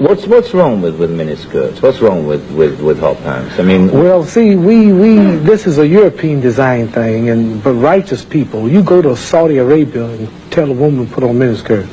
What's wrong with miniskirts? What's wrong with hot pants? I mean, well, see, this is a European design thing, but righteous people, you go to Saudi Arabia and tell a woman to put on miniskirt.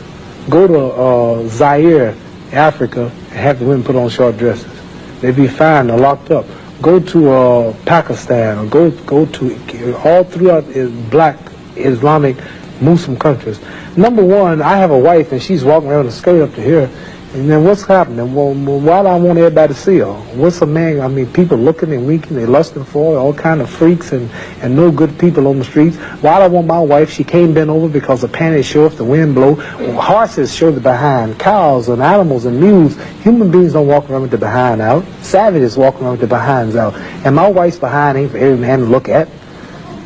Go to Zaire, Africa, and have the women put on short dresses. They'd be fined or locked up. Go to Pakistan, or go to all throughout black Islamic Muslim countries. Number one, I have a wife and she's walking around with a skirt up to here. And then what's happening? Well, why do I want everybody to see her? What's a man? I mean, people looking and winking, they lusting for her, all kind of freaks and no good people on the streets. Why do I want my wife? She can't bend over because the panties show if the wind blow. Horses show the behind. Cows and animals and mules. Human beings don't walk around with the behind out. Savages walk around with the behinds out. And my wife's behind ain't for every man to look at.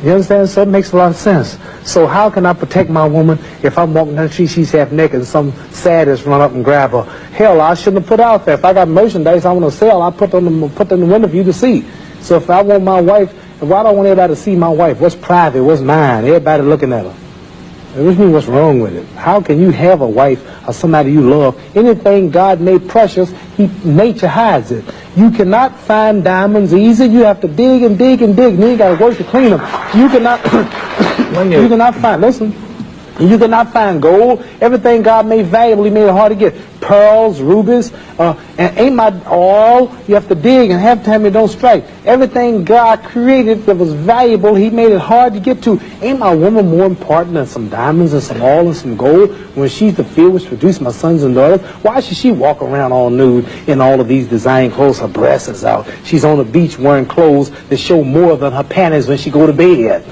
You understand? So it makes a lot of sense. So how can I protect my woman if I'm walking down the street, she's half naked, and some sadist run up and grab her? Hell, I shouldn't have put out there. If I got merchandise I want to sell, I put them in the window for you to see. So if I want my wife, why do I want everybody to see my wife? What's private? What's mine? Everybody looking at her. Which means what's wrong with it? How can you have a wife or somebody you love? Anything God made precious, nature hides it. You cannot find diamonds easy. You have to dig and dig and dig. And then you got to work to clean them. You cannot. You cannot find. Listen. You cannot find gold. Everything God made valuable, He made it hard to get. Pearls, rubies, and ain't my all. You have to dig, and half the time it don't strike. Everything God created that was valuable, He made it hard to get to. Ain't my woman more important than some diamonds and some oil and some gold when she's the field which produced my sons and daughters? Why should she walk around all nude in all of these design clothes? Her breasts is out. She's on the beach wearing clothes that show more than her panties when she go to bed.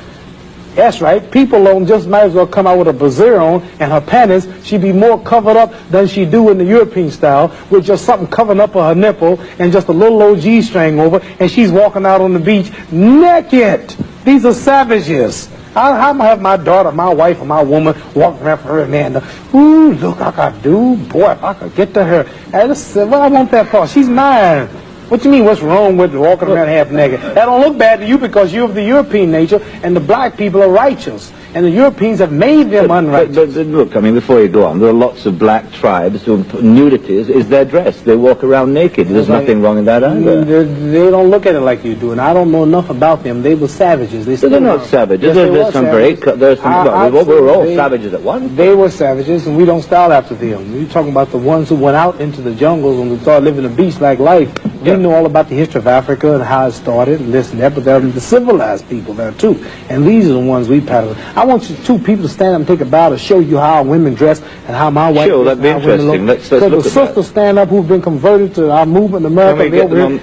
That's right. People just might as well come out with a brassiere on and her panties. She'd be more covered up than she do in the European style with just something covering up her nipple and just a little old G-string over, and she's walking out on the beach naked. These are savages. How am I have my daughter, my wife, or my woman walking around for her man? Ooh, look, I could do. Boy, if I could get to her. Hey, what I want that for? She's mine. What you mean, what's wrong with walking around half naked? That don't look bad to you because you're of the European nature, and the black people are righteous. And the Europeans have made them unrighteous. But look, I mean, before you go on, there are lots of black tribes who nudity is their dress. They walk around naked. There's nothing wrong in that either. They don't look at it like you do, and I don't know enough about them. They were savages. They're not savages. Yes, we're all savages at once. They were savages, and we don't style after them. You're talking about the ones who went out into the jungles and started living a beach-like life. We know all about the history of Africa and how it started and this and that, but there are the civilized people there too. And these are the ones we pattern. I want you two people to stand up and take a bow to show you how women dress and how my wife Sure, that'd be interesting. Let's look at the sisters stand up who've been converted to our movement in America.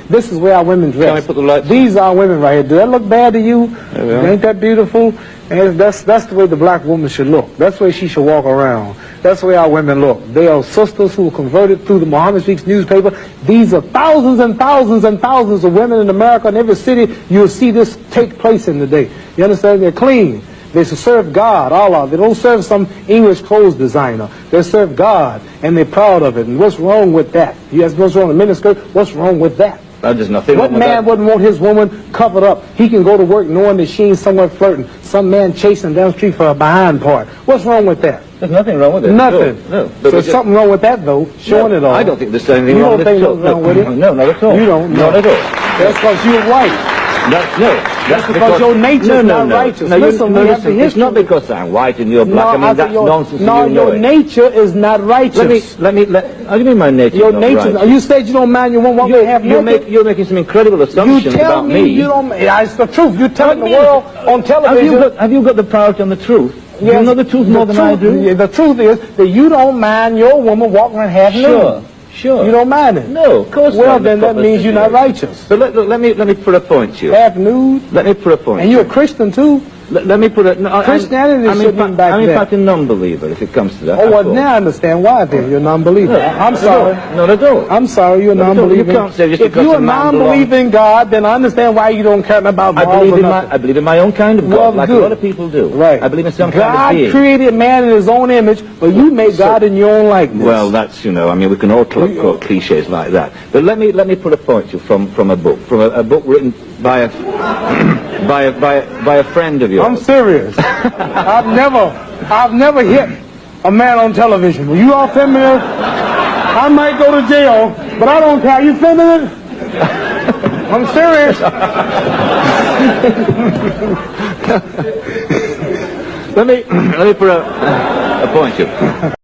This is where our women dress. Can we put the lights These are women right here. Do that look bad to you? Ain't that beautiful? And that's the way the black woman should look. That's the way she should walk around. That's the way our women look. They are sisters who were converted through the Muhammad Speaks newspaper. These are thousands and thousands and thousands of women in America. In every city, you'll see this take place in the day. You understand? They're clean. They serve God, Allah. They don't serve some English clothes designer. They serve God, and they're proud of it. And what's wrong with that? You ask what's wrong with miniskirt? What's wrong with that? There's nothing What man wouldn't want his woman covered up? He can go to work knowing that she ain't somewhere flirting. Some man chasing down the street for a behind part. What's wrong with that? There's nothing wrong with it. Nothing. No. So there's something wrong with that, though, showing it all. I don't think there's anything wrong with it. You don't think there's wrong with it? No, not at all. You don't? Not at all. That's because you're white. That's because your nature is not righteous. Listen, it's not because I'm white and you're black. I mean, that's nonsense. No, your nature is not righteous. How do you mean my nature is not righteous? You said you don't mind your woman walking half naked. You're making some incredible assumptions about me. You don't. It's the truth. You're telling the world on television. Have you got the priority on the truth? Yes, you know the truth more than I do. The truth is that you don't mind your woman walking around half naked. Sure. You don't mind it? No, of course not. Well, then that means you're not righteous. But let me put a point to you. Half nude? Let me put a point. And you're a Christian too? Let me put it. No, Christianity shouldn't be back there. I'm in fact a non-believer if it comes to that. Oh, well, now I understand why then you're a non-believer. No, I'm sorry. Not at all. I'm sorry, you're a non-believer. You can't say just if you're a non-believer in God, then I understand why you don't care about God. I believe in my own kind of God, like a lot of people do. Right. I believe in some kind of being. God created man in his own image, but you made God in your own likeness. Well, that's, I mean, we can all quote cliches like that. But let me put a point to you from a book written by a friend of yours. I'm serious. I've never hit a man on television. Were you all familiar? I might go to jail, but I don't care. You filming it? I'm serious. Let me put a point you.